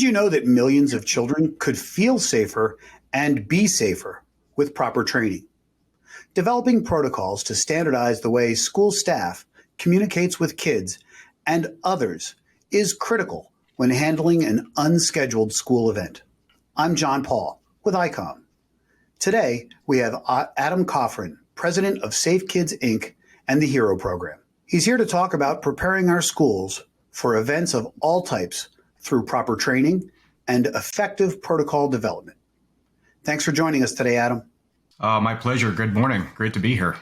Did you know that millions of children could feel safer and be safer with proper training? Developing protocols to standardize the way school staff communicates with kids and others is critical when handling an unscheduled school event. I'm Jon Paul with Icom. Today, we have Adam Coughran, president of Safe Kids, Inc. and the HERO program. He's here to talk about preparing our schools for events of all types through proper training and effective protocol development. Thanks for joining us today, Adam. My pleasure. Good morning. Great to be here.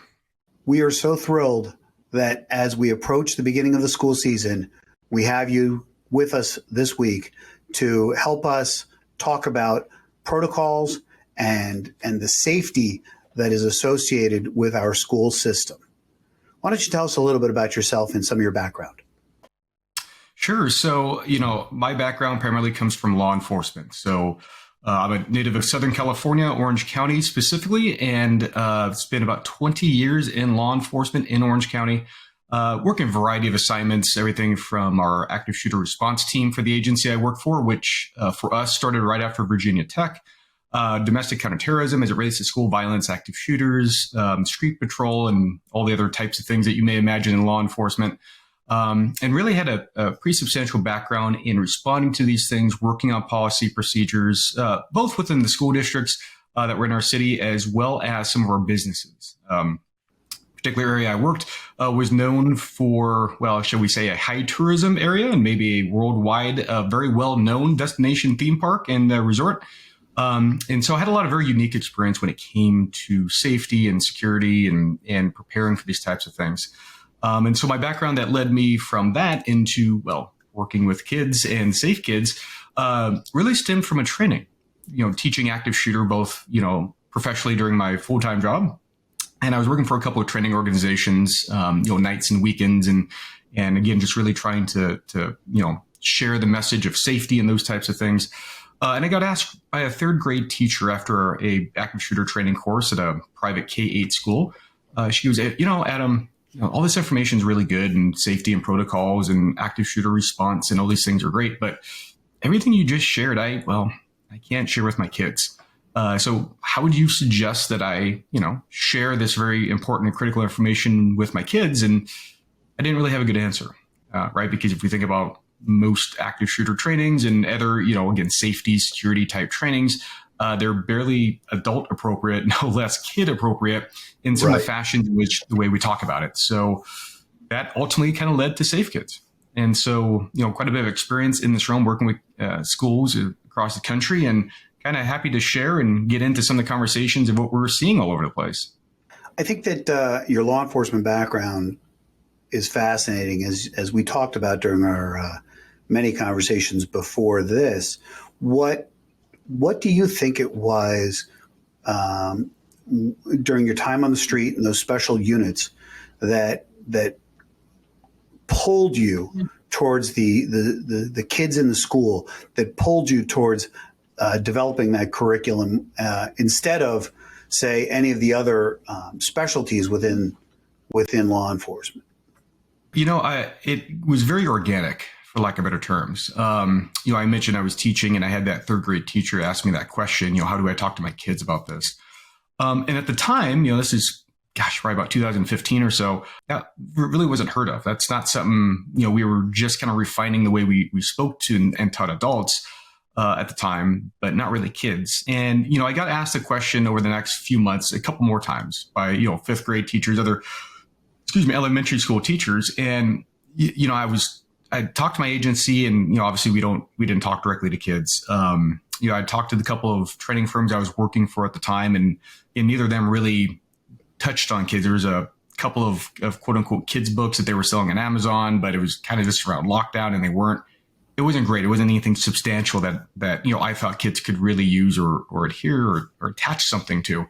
We are so thrilled that as we approach the beginning of the school season, we have you with us this week to help us talk about protocols and the safety that is associated with our school system. Why don't you tell us a little bit about yourself and some of your background? Sure. So, my background primarily comes from law enforcement. So I'm a native of Southern California, Orange County specifically, and spent about 20 years in law enforcement in Orange County, working a variety of assignments, everything from our active shooter response team for the agency I work for, which for us started right after Virginia Tech, domestic counterterrorism as it relates to school violence, active shooters, street patrol, and all the other types of things that you may imagine in law enforcement. And really had a pretty substantial background in responding to these things, working on policy procedures, both within the school districts that were in our city, as well as some of our businesses. Particular area I worked was known for, well, shall we say, a high tourism area and maybe a worldwide, very well-known destination theme park and resort. And so I had a lot of very unique experience when it came to safety and security and preparing for these types of things. And so my background that led me from that into, working with kids and safe kids, really stemmed from a training, teaching active shooter, both, professionally during my full-time job. And I was working for a couple of training organizations, nights and weekends. And again, just really trying to share the message of safety and those types of things. And I got asked by a third grade teacher after a active shooter training course at a private K-8 school. She goes, Adam, all this information is really good, and safety and protocols and active shooter response and all these things are great. But everything you just shared, I can't share with my kids. So how would you suggest that I, share this very important and critical information with my kids? And I didn't really have a good answer, right? Because if we think about most active shooter trainings and other, again, safety, security type trainings, they're barely adult appropriate, no less kid appropriate in some of the fashions in which the way we talk about it. So that ultimately kind of led to Safe Kids. And so, quite a bit of experience in this realm working with schools across the country, and kind of happy to share and get into some of the conversations of what we're seeing all over the place. I think that your law enforcement background is fascinating, as we talked about during our many conversations before this. What do you think it was during your time on the street and those special units that pulled you towards the kids in the school, that pulled you towards developing that curriculum instead of, say, any of the other specialties within law enforcement? It was very organic, for lack of better terms. I mentioned I was teaching, and I had that third grade teacher ask me that question, how do I talk to my kids about this? And at the time, this is, probably about 2015 or so, that really wasn't heard of. That's not something, we were just kind of refining the way we spoke to and taught adults at the time, but not really kids. And, I got asked the question over the next few months, a couple more times by, fifth grade teachers, elementary school teachers. And, I talked to my agency, and, obviously we didn't talk directly to kids. I talked to the couple of training firms I was working for at the time, and neither of them really touched on kids. There was a couple of quote unquote kids books that they were selling on Amazon, but it was kind of just around lockdown, and it wasn't great. It wasn't anything substantial that I thought kids could really use or adhere or attach something to.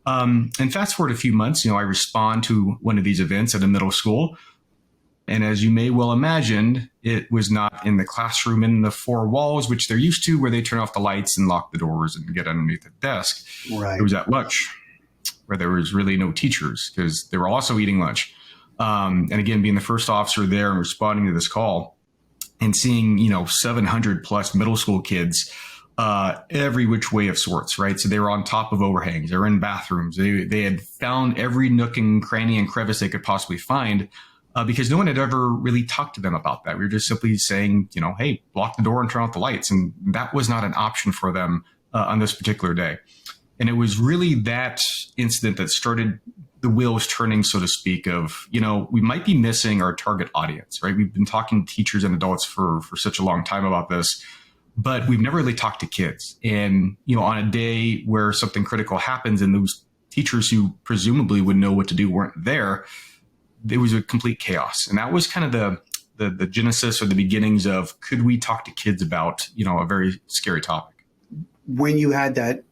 And fast forward a few months, I respond to one of these events at a middle school. And as you may well imagine, it was not in the classroom in the four walls, which they're used to, where they turn off the lights and lock the doors and get underneath the desk. Right. It was at lunch, where there was really no teachers because they were also eating lunch. And again, being the first officer there and responding to this call, and seeing, 700 plus middle school kids, every which way of sorts, right? So they were on top of overhangs, they were in bathrooms, they had found every nook and cranny and crevice they could possibly find, because no one had ever really talked to them about that. We were just simply saying, hey, block the door and turn off the lights. And that was not an option for them on this particular day. And it was really that incident that started the wheels turning, so to speak, of, we might be missing our target audience, right? We've been talking to teachers and adults for such a long time about this, but we've never really talked to kids. And, on a day where something critical happens and those teachers who presumably would know what to do weren't there, it was a complete chaos. And that was kind of the genesis or the beginnings of, could we talk to kids about, a very scary topic? When you had that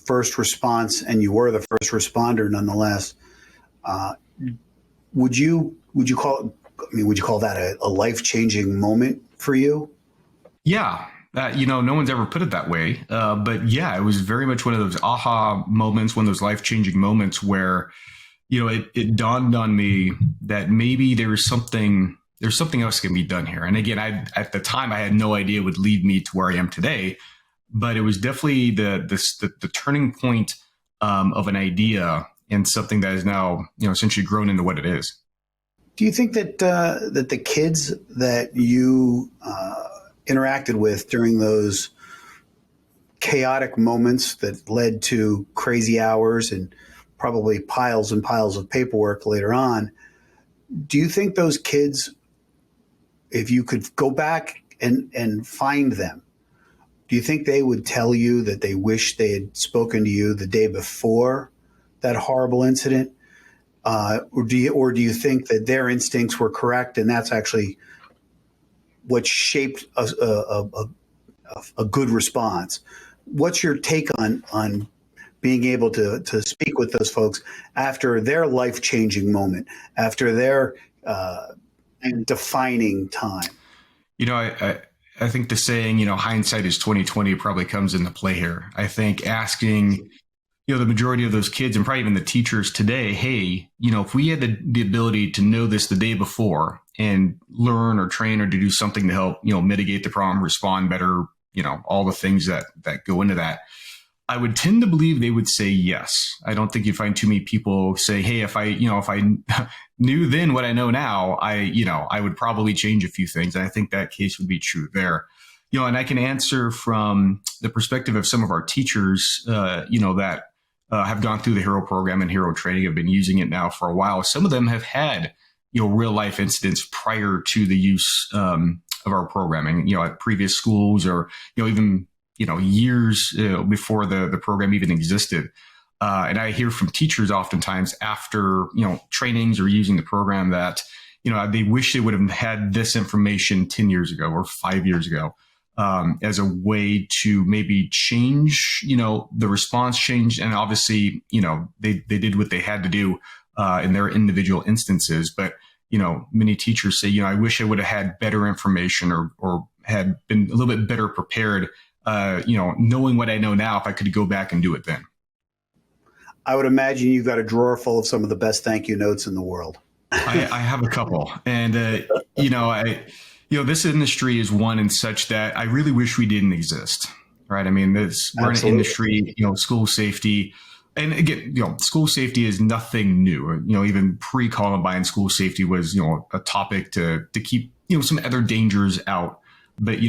first response, and you were the first responder nonetheless, would you call that a life-changing moment for you? Yeah. No one's ever put it that way. But yeah, it was very much one of those aha moments, one of those life-changing moments where, it dawned on me that maybe there's something else can be done here. And again, at the time, I had no idea it would lead me to where I am today, but it was definitely the turning point of an idea and something that is now, essentially grown into what it is. Do you think that the kids that you interacted with during those chaotic moments that led to crazy hours and probably piles and piles of paperwork later on, do you think those kids, if you could go back and find them, do you think they would tell you that they wish they had spoken to you the day before that horrible incident? Or do you think that their instincts were correct and that's actually what shaped a good response? What's your take on being able to speak with those folks after their life-changing moment, after their defining time? I think the saying, hindsight is 20/20 probably comes into play here. I think asking, the majority of those kids and probably even the teachers today, hey, if we had the ability to know this the day before and learn or train or to do something to help, mitigate the problem, respond better, all the things that go into that, I would tend to believe they would say yes. I don't think you'd find too many people say, hey, if I knew then what I know now, I would probably change a few things. And I think that case would be true there. And I can answer from the perspective of some of our teachers, that have gone through the HERO program and HERO training, have been using it now for a while. Some of them have had, real life incidents prior to the use of our programming, at previous schools or, even, years before the program even existed. And I hear from teachers oftentimes after, trainings or using the program that, they wish they would have had this information 10 years ago or 5 years ago. As a way to maybe change, the response changed. And obviously, they did what they had to do in their individual instances. But, many teachers say, I wish I would have had better information or had been a little bit better prepared, knowing what I know now, if I could go back and do it then. I would imagine you've got a drawer full of some of the best thank you notes in the world. I have a couple. And, this industry is one and such that I really wish we didn't exist, right? I mean, we're in an industry, school safety. And again, school safety is nothing new. Even pre-Columbine, school safety was, a topic to keep, some other dangers out. But,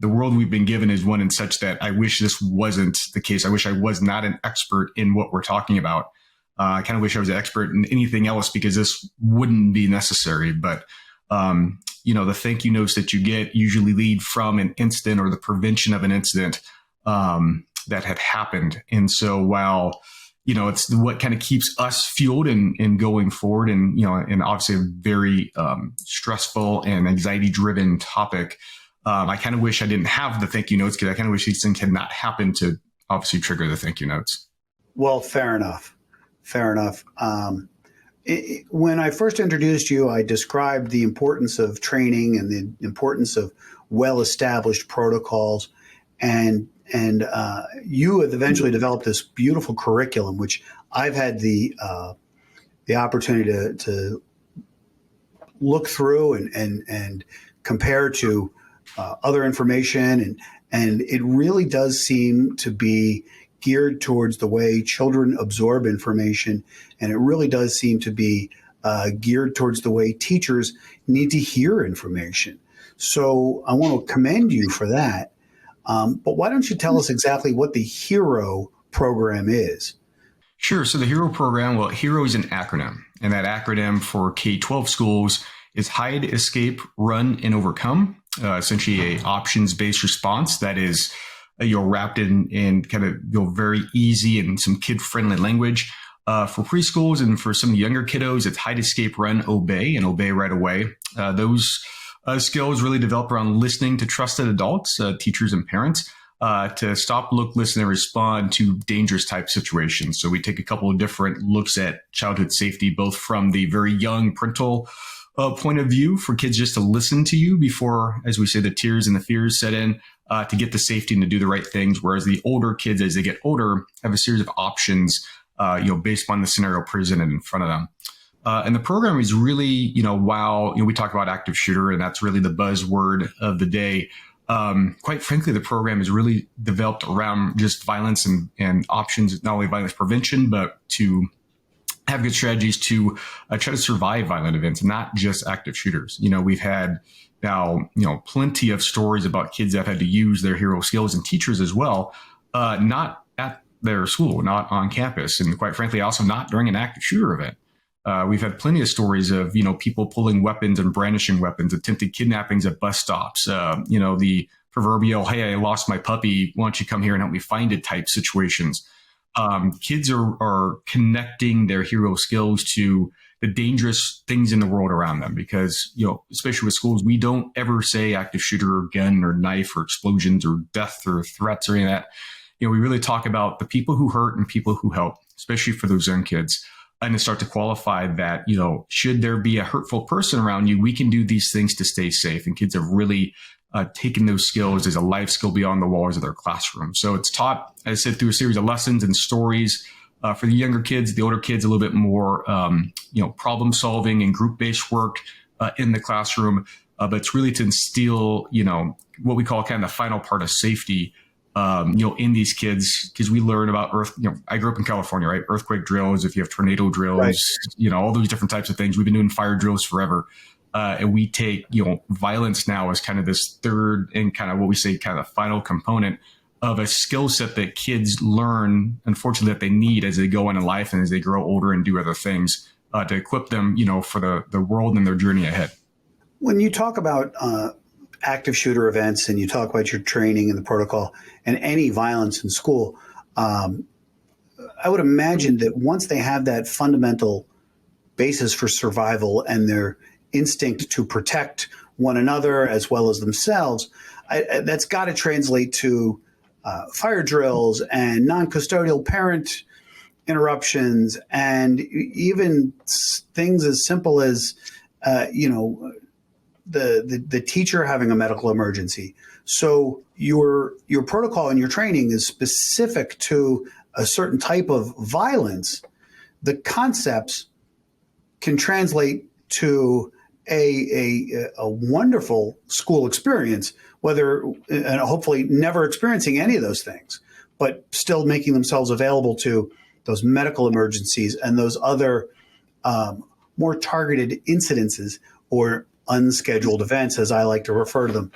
the world we've been given is one and such that I wish this wasn't the case. I wish I was not an expert in what we're talking about. I kind of wish I was an expert in anything else because this wouldn't be necessary. But, the thank you notes that you get usually lead from an incident or the prevention of an incident that had happened. And so while, it's what kind of keeps us fueled and going forward and, and obviously a very stressful and anxiety driven topic, I kind of wish I didn't have the thank you notes because I kind of wish these things had not happened to obviously trigger the thank you notes. Well, fair enough. Fair enough. When I first introduced you, I described the importance of training and the importance of well-established protocols. And you have eventually developed this beautiful curriculum, which I've had the opportunity to look through and compared to other information, and it really does seem to be geared towards the way children absorb information, and it really does seem to be geared towards the way teachers need to hear information. So I want to commend you for that. But why don't you tell us exactly what the HERO program is? Sure. So the HERO program, well, HERO is an acronym, and that acronym for K-12 schools is Hide, Escape, Run, and Overcome. Essentially a options-based response that is wrapped in kind of very easy and some kid-friendly language. For preschools and for some younger kiddos, it's hide, escape, run, obey, and obey right away. Those skills really develop around listening to trusted adults, teachers, and parents to stop, look, listen, and respond to dangerous type situations. So we take a couple of different looks at childhood safety, both from the very young parental point of view for kids just to listen to you before, as we say, the tears and the fears set in, to get the safety and to do the right things. Whereas the older kids, as they get older, have a series of options, based upon the scenario presented in front of them. And the program is really, while we talk about active shooter, and that's really the buzzword of the day. Quite frankly, the program is really developed around just violence and options, not only violence prevention, but to have good strategies to try to survive violent events, not just active shooters. We've had now, plenty of stories about kids that have had to use their HERO skills, and teachers as well, not at their school, not on campus, and quite frankly, also not during an active shooter event. We've had plenty of stories of, people pulling weapons and brandishing weapons, attempted kidnappings at bus stops, the proverbial, hey, I lost my puppy, why don't you come here and help me find it type situations. Kids are connecting their HERO skills to the dangerous things in the world around them because, especially with schools, we don't ever say active shooter or gun or knife or explosions or death or threats or any of that. We really talk about the people who hurt and people who help, especially for those young kids. And to start to qualify that, should there be a hurtful person around you, we can do these things to stay safe. And kids have really taken those skills as a life skill beyond the walls of their classroom. So it's taught, as I said, through a series of lessons and stories for the younger kids, the older kids, a little bit more, problem solving and group-based work in the classroom. But it's really to instill, what we call kind of the final part of safety, in these kids, because we learn about I grew up in California, right? Earthquake drills, if you have tornado drills, right. All those different types of things. We've been doing fire drills forever. And we take, violence now as kind of this third and kind of what we say kind of the final component of a skill set that kids learn, unfortunately, that they need as they go on in life and as they grow older and do other things to equip them, for the world and their journey ahead. When you talk about active shooter events and you talk about your training and the protocol and any violence in school, I would imagine that once they have that fundamental basis for survival and their instinct to protect one another as well as themselves, that's got to translate to fire drills and non-custodial parent interruptions and even things as simple as, the teacher having a medical emergency. So your protocol and your training is specific to a certain type of violence. The concepts can translate to a wonderful school experience, whether and hopefully never experiencing any of those things, but still making themselves available to those medical emergencies and those other more targeted incidences or unscheduled events, as I like to refer to them.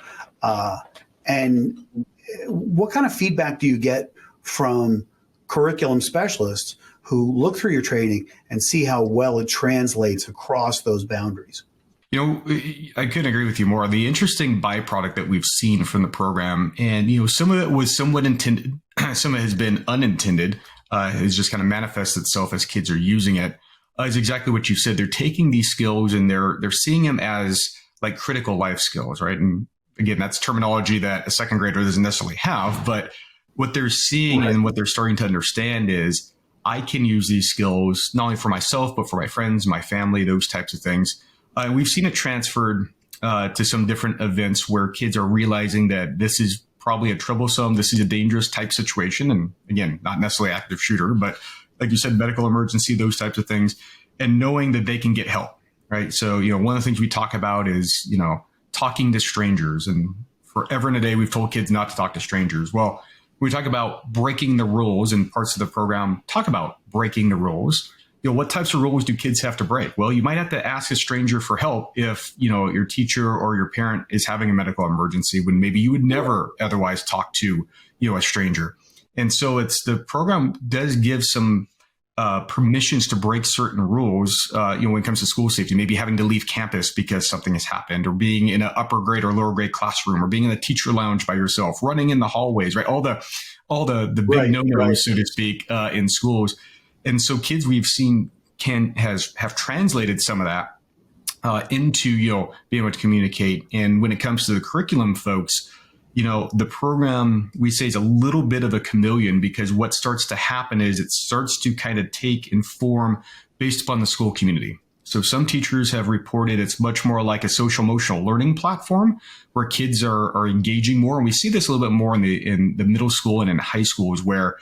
And what kind of feedback do you get from curriculum specialists who look through your training and see how well it translates across those boundaries? I couldn't agree with you more. The interesting byproduct that we've seen from the program, and some of it was somewhat intended, some of it has been unintended, has just kind of manifests itself as kids are using it, is exactly what you said. They're taking these skills and they're seeing them as like critical life skills, right? And again, that's terminology that a second grader doesn't necessarily have, but what they're seeing and what they're starting to understand is I can use these skills not only for myself, but for my friends, my family, those types of things. We've seen it transferred to some different events where kids are realizing that this is probably a troublesome, this is a dangerous type situation. And again, not necessarily active shooter, but like you said, medical emergency, those types of things, and knowing that they can get help, right? So, one of the things we talk about is, talking to strangers. And forever and a day, we've told kids not to talk to strangers. Well, we talk about breaking the rules, and parts of the program talk about breaking the rules. What types of rules do kids have to break? Well, you might have to ask a stranger for help if, your teacher or your parent is having a medical emergency when maybe you would never otherwise talk to, a stranger. And so the program does give some permissions to break certain rules, when it comes to school safety, maybe having to leave campus because something has happened, or being in an upper grade or lower grade classroom, or being in the teacher lounge by yourself, running in the hallways, right? All the big no-nos, so to speak, in schools. And so kids we've seen have translated some of that into, being able to communicate. And when it comes to the curriculum, folks, the program, we say, is a little bit of a chameleon, because what starts to happen is it starts to kind of take and form based upon the school community. So some teachers have reported it's much more like a social emotional learning platform where kids are engaging more. And we see this a little bit more in the middle school and in high schools, where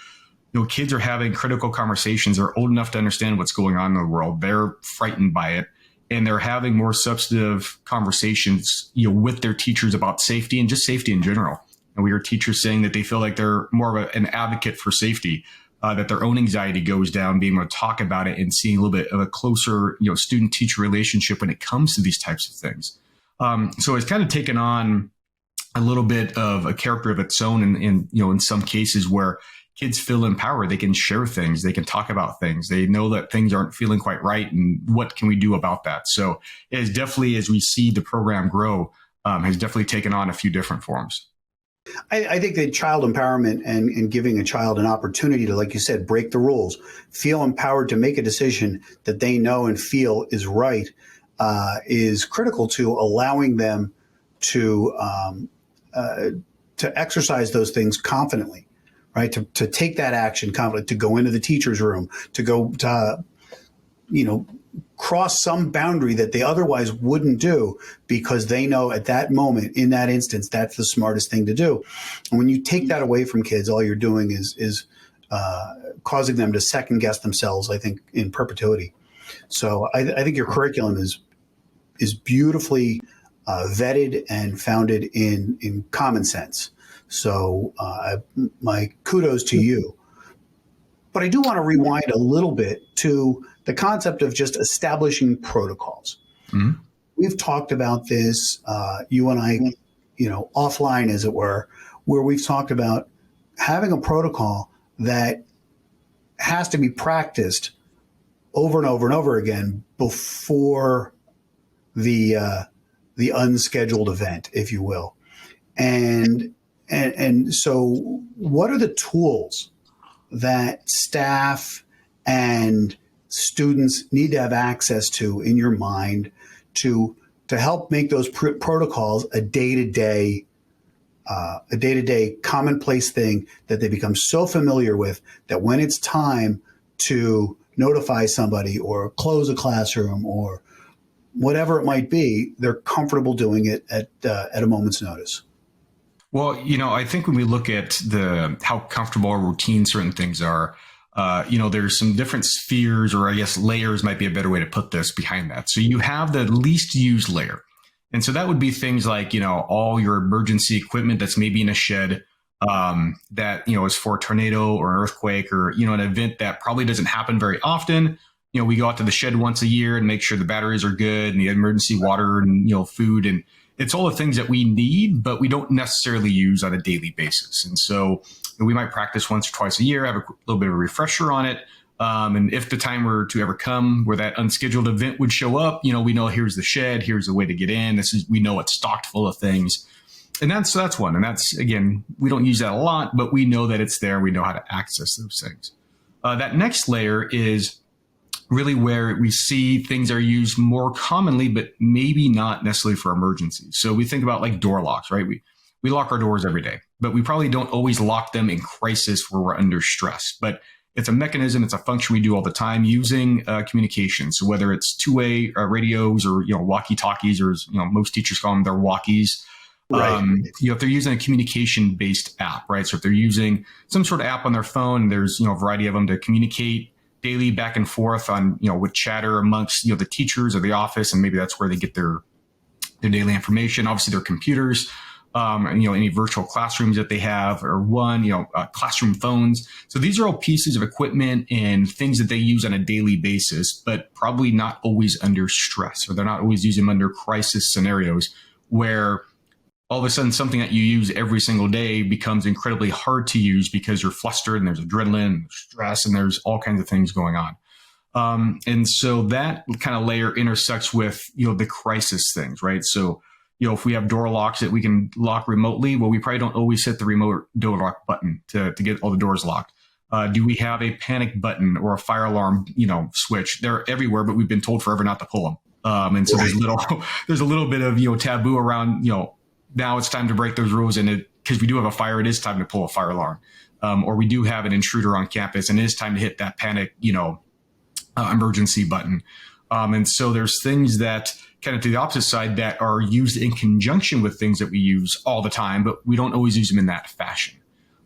kids are having critical conversations. They're old enough to understand what's going on in the world. They're frightened by it. And they're having more substantive conversations, with their teachers about safety and just safety in general. And we hear teachers saying that they feel like they're more of an advocate for safety, that their own anxiety goes down, being able to talk about it and seeing a little bit of a closer, student-teacher relationship when it comes to these types of things. So it's kind of taken on a little bit of a character of its own in some cases where kids feel empowered. They can share things. They can talk about things. They know that things aren't feeling quite right, and what can we do about that? So it is definitely, as we see the program grow, has definitely taken on a few different forms. I think that child empowerment and giving a child an opportunity to, like you said, break the rules, feel empowered to make a decision that they know and feel is right, is critical to allowing them to exercise those things confidently. Right, to take that action confidently, to go into the teacher's room, to go to, cross some boundary that they otherwise wouldn't do, because they know at that moment, in that instance, that's the smartest thing to do. And when you take that away from kids, all you're doing is causing them to second guess themselves, I think, in perpetuity. So I think your curriculum is beautifully vetted and founded in common sense. So my kudos to you. But I do want to rewind a little bit to the concept of just establishing protocols. Mm-hmm. We've talked about this, you and I, offline, as it were, where we've talked about having a protocol that has to be practiced over and over and over again before the unscheduled event, if you will. And so what are the tools that staff and students need to have access to, in your mind, to help make those protocols a day-to-day commonplace thing that they become so familiar with that when it's time to notify somebody or close a classroom or whatever it might be, they're comfortable doing it at a moment's notice? Well, I think when we look at how comfortable or routine certain things are, there's some different spheres, or I guess layers might be a better way to put this, behind that. So you have the least used layer. And so that would be things like, all your emergency equipment that's maybe in a shed that, is for a tornado or an earthquake or, an event that probably doesn't happen very often. We go out to the shed once a year and make sure the batteries are good and the emergency water and, food, and it's all the things that we need, but we don't necessarily use on a daily basis. And so we might practice once or twice a year, have a little bit of a refresher on it. And if the time were to ever come where that unscheduled event would show up, we know here's the shed, here's the way to get in. We know it's stocked full of things. And that's one. And that's, again, we don't use that a lot, but we know that it's there. We know how to access those things. That next layer is really where we see things are used more commonly, but maybe not necessarily for emergencies. So we think about like door locks, right? We lock our doors every day, but we probably don't always lock them in crisis where we're under stress. But it's a mechanism, it's a function we do all the time using communication. So whether it's two-way radios or walkie-talkies, or most teachers call them their walkies. Right. If they're using a communication-based app, right? So if they're using some sort of app on their phone, there's a variety of them to communicate daily back and forth on, with chatter amongst, the teachers or the office. And maybe that's where they get their their daily information, obviously their computers, and, any virtual classrooms that they have, or classroom phones. So these are all pieces of equipment and things that they use on a daily basis, but probably not always under stress, or they're not always using them under crisis scenarios where all of a sudden something that you use every single day becomes incredibly hard to use because you're flustered and there's adrenaline, and stress, and there's all kinds of things going on. And so that kind of layer intersects with, the crisis things, right? So, if we have door locks that we can lock remotely, well, we probably don't always hit the remote door lock button to get all the doors locked. Do we have a panic button or a fire alarm, switch? They're everywhere, but we've been told forever not to pull them. And so there's a little bit of, taboo around, now it's time to break those rules. And because we do have a fire, it is time to pull a fire alarm. Or we do have an intruder on campus, and it is time to hit that panic, emergency button. And so there's things that kind of to the opposite side that are used in conjunction with things that we use all the time, but we don't always use them in that fashion.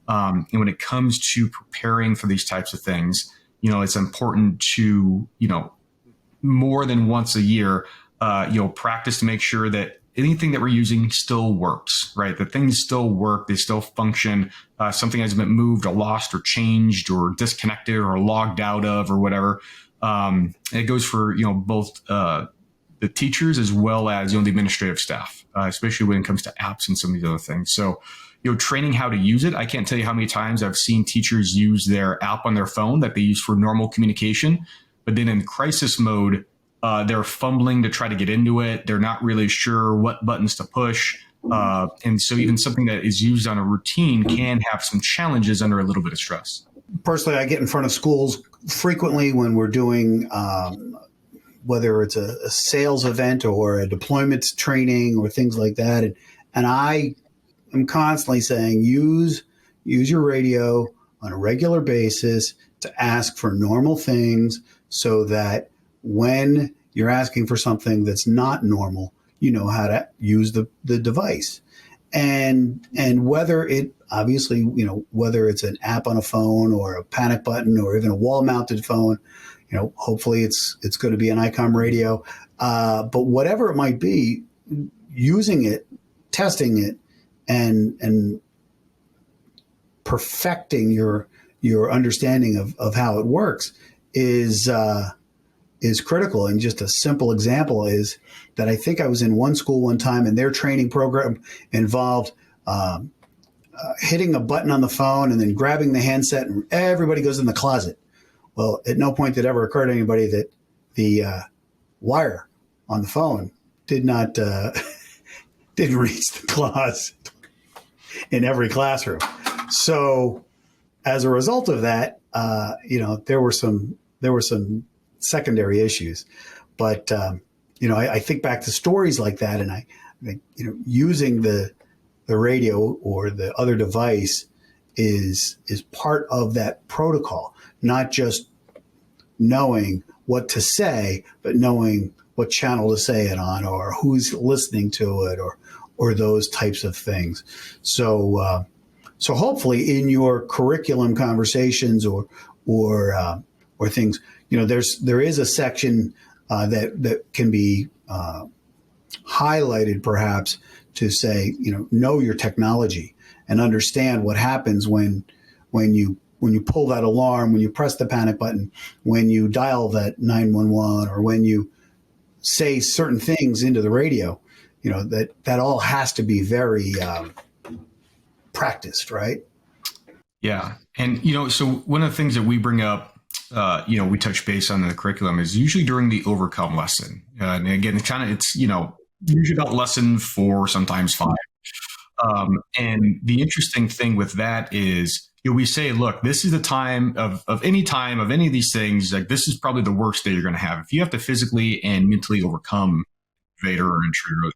And when it comes to preparing for these types of things, it's important to, more than once a year, practice to make sure that anything that we're using still works, right? That things still work, they still function. Something has been moved or lost or changed or disconnected or logged out of or whatever. And it goes for, both the teachers as well as, the administrative staff, especially when it comes to apps and some of these other things. So, training how to use it. I can't tell you how many times I've seen teachers use their app on their phone that they use for normal communication, but then in crisis mode, they're fumbling to try to get into it. They're not really sure what buttons to push. And so even something that is used on a routine can have some challenges under a little bit of stress. Personally, I get in front of schools frequently when we're doing, whether it's a sales event or a deployment training or things like that. And I am constantly saying, use your radio on a regular basis to ask for normal things so that when you're asking for something that's not normal, you know how to use the device. And whether it obviously, whether it's an app on a phone or a panic button or even a wall mounted phone, hopefully it's going to be an Icom radio. But whatever it might be, using it, testing it, and perfecting your understanding of how it works is critical. And just a simple example is that I think I was in one school one time, and their training program involved hitting a button on the phone and then grabbing the handset, and everybody goes in the closet. Well, at no point did it ever occur to anybody that the wire on the phone didn't reach the closet in every classroom. So as a result of that, there were some secondary issues. But I think back to stories like that, and I think using the radio or the other device is part of that protocol. Not just knowing what to say, but knowing what channel to say it on, or who's listening to it, or those types of things. So hopefully in your curriculum conversations or things, there is a section that can be highlighted perhaps to say, know your technology and understand what happens when you pull that alarm, when you press the panic button, when you dial that 911, or when you say certain things into the radio, that all has to be very practiced, right? Yeah. And, so one of the things that we bring up, we touch base on in the curriculum is usually during the overcome lesson. And again, it's usually about lesson 4, sometimes 5. And the interesting thing with that is, we say, look, this is the time of any of these things. Like, this is probably the worst day you're going to have. If you have to physically and mentally overcome invader or intruder,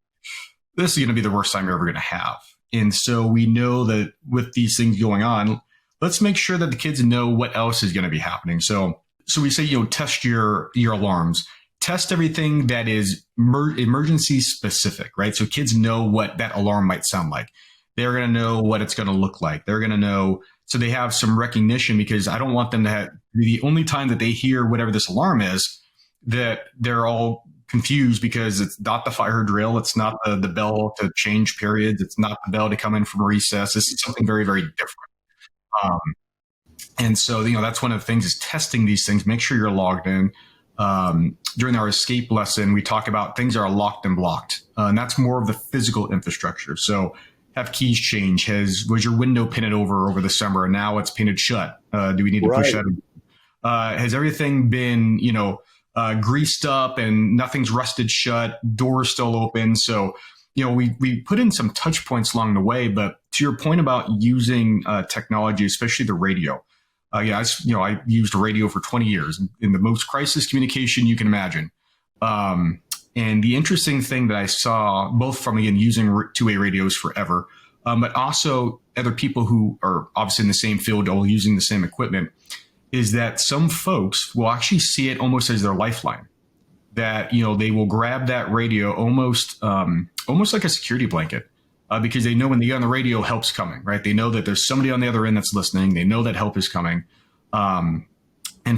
this is going to be the worst time you're ever going to have. And so we know that with these things going on, let's make sure that the kids know what else is going to be happening. So we say, test your alarms, test everything that is emergency specific, right? So kids know what that alarm might sound like. They're going to know what it's going to look like. They're going to know. So they have some recognition, because I don't want them to be the only time that they hear whatever this alarm is, that they're all confused because it's not the fire drill. It's not the bell to change periods. It's not the bell to come in from recess. This is something very, very different. Um, and so, that's one of the things is testing these things. Make sure you're logged in. During our escape lesson, we talk about things that are locked and blocked. And that's more of the physical infrastructure. So have keys changed? Was your window painted over the summer and now it's painted shut? Do we need to push that? Has everything been, greased up and nothing's rusted shut, doors still open? So, we put in some touch points along the way, but to your point about using technology, especially the radio, I used radio for 20 years in the most crisis communication you can imagine. And the interesting thing that I saw, both from, again, using two-way radios forever, but also other people who are obviously in the same field or using the same equipment, is that some folks will actually see it almost as their lifeline. That, they will grab that radio almost like a security blanket. Because they know when they get on the radio, help's coming, right? They know that there's somebody on the other end that's listening. They know that help is coming. And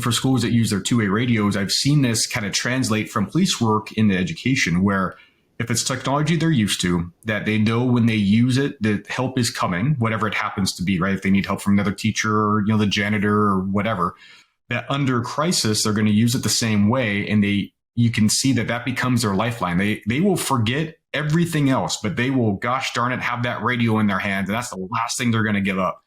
for schools that use their two-way radios, I've seen this kind of translate from police work into education, where if it's technology they're used to, that they know when they use it, that help is coming, whatever it happens to be, right? If they need help from another teacher or, the janitor or whatever, that under crisis, they're going to use it the same way. And you can see that becomes their lifeline. They will forget everything else, but they will, gosh darn it, have that radio in their hands. And that's the last thing they're going to give up,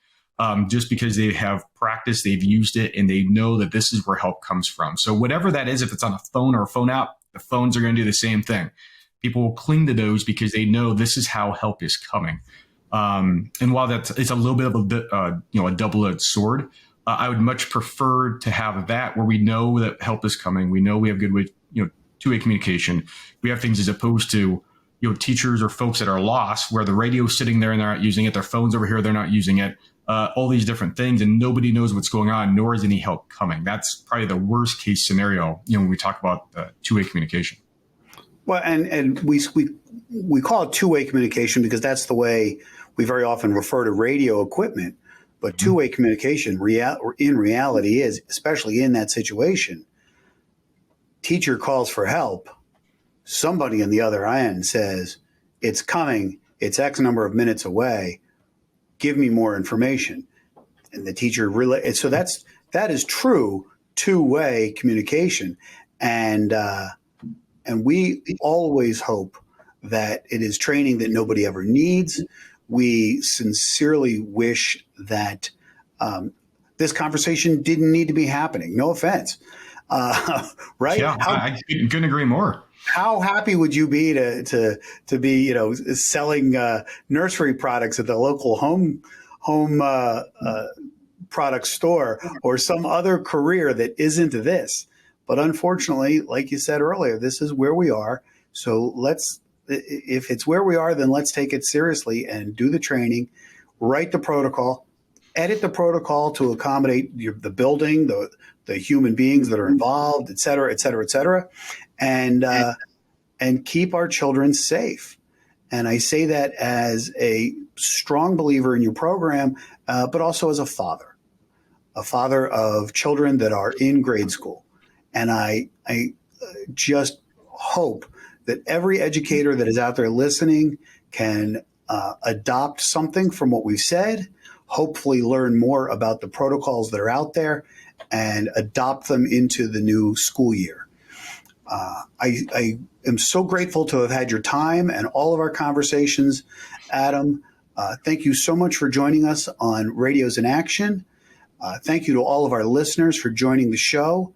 just because they have practiced, they've used it, and they know that this is where help comes from. So whatever that is, if it's on a phone or a phone app, the phones are going to do the same thing. People will cling to those because they know this is how help is coming. And while it's a little bit of a double-edged sword, I would much prefer to have that where we know that help is coming. We know we have good way, two-way communication. We have things as opposed to, teachers or folks that are lost, where the radio is sitting there and they're not using it. Their phone's over here, they're not using it. All these different things, and nobody knows what's going on, nor is any help coming. That's probably the worst case scenario, when we talk about two-way communication. Well, and we call it two-way communication because that's the way we very often refer to radio equipment. But two-way communication in reality is, especially in that situation, teacher calls for help. Somebody on the other end says, it's coming, it's X number of minutes away, give me more information. And the teacher so that is true two-way communication. And we always hope that it is training that nobody ever needs. We sincerely wish that this conversation didn't need to be happening. No offense. Right? Yeah, I couldn't agree more. How happy would you be to be, selling nursery products at the local home product store or some other career that isn't this? But unfortunately, like you said earlier, this is where we are. So if it's where we are, then let's take it seriously and do the training, write the protocol, edit the protocol to accommodate the building, the human beings that are involved, et cetera, et cetera, et cetera, and keep our children safe. And I say that as a strong believer in your program, but also as a father of children that are in grade school. And I just hope that every educator that is out there listening can adopt something from what we've said, hopefully learn more about the protocols that are out there, and adopt them into the new school year. I am so grateful to have had your time and all of our conversations, Adam. Thank you so much for joining us on Radios in Action. Thank you to all of our listeners for joining the show.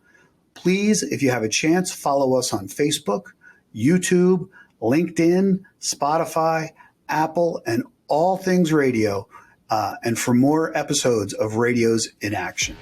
Please, if you have a chance, follow us on Facebook, YouTube, LinkedIn, Spotify, Apple, and all things radio, and for more episodes of Radios in Action.